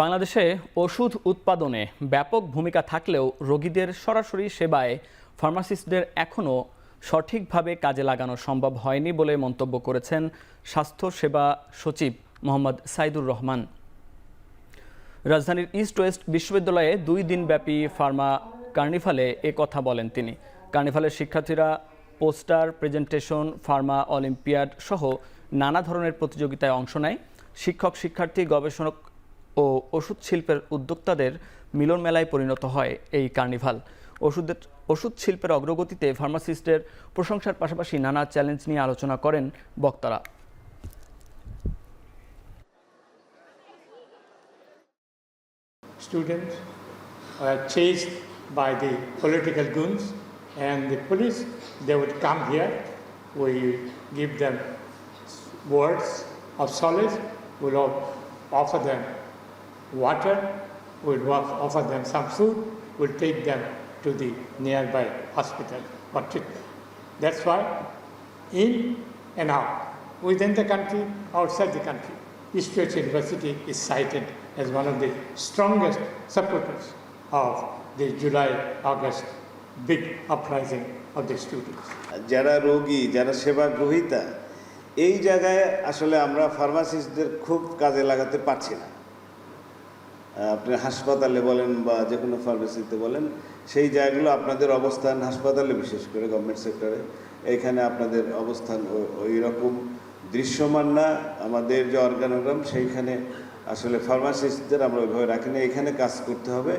বাংলাদেশে ওষুধ উৎপাদনে ব্যাপক ভূমিকা থাকলেও রোগীদের সরাসরি সেবায় ফার্মাসিস্টদের এখনও সঠিকভাবে কাজে লাগানো সম্ভব হয়নি বলে মন্তব্য করেছেন স্বাস্থ্য সেবা সচিব মোহাম্মদ সাইদুর রহমান। রাজধানীর ইস্ট ওয়েস্ট বিশ্ববিদ্যালয়ে 2 দিনব্যাপী ফার্মা কার্নিভালে কথা বলেন তিনি। কার্নিভালের শিক্ষার্থীরা পোস্টার প্রেজেন্টেশন, ফার্মা অলিম্পিয়াড সহ নানা ধরনের প্রতিযোগিতায় অংশ নেয়। শিক্ষক, শিক্ষার্থী, গবেষক ও ওষুধ শিল্পের উদ্যোক্তাদের মিলন মেলায় পরিণত হয় এই কার্নিভাল। ওষুধ শিল্পের অগ্রগতিতে ফার্মাসিস্টদের প্রশংসার পাশাপাশি নানা চ্যালেঞ্জ নিয়ে আলোচনা করেন বক্তারা। Students were chased by the political goons, and the police, they would come here. We give them words of solace. We'll offer them water. We'll offer them some food. We'll take them to the nearby hospital for treatment. That's why in and out, within the country, outside the country, East West University is cited as one of the strongest supporters of the July-August big uprising of the students. যারা রোগী, যারা সেবা গ্রহীতা, এই জায়গায় আসলে আমরা ফার্মাসিস্টদের খুব কাজে লাগাতে পারছি না। আপনি হাসপাতালে বলেন বা যে কোনো ফার্মেসিতে বলেন, সেই জায়গাগুলো আপনাদের অবস্থান, হাসপাতালে বিশেষ করে গভর্নমেন্ট সেক্টরে, এখানে আপনাদের অবস্থান ওই রকম দৃশ্যমান না। আমাদের যে অর্গানোগ্রাম, সেইখানে আসলে ফার্মাসিস্টদের আমরা ওইভাবে রাখি না। এখানে কাজ করতে হবে।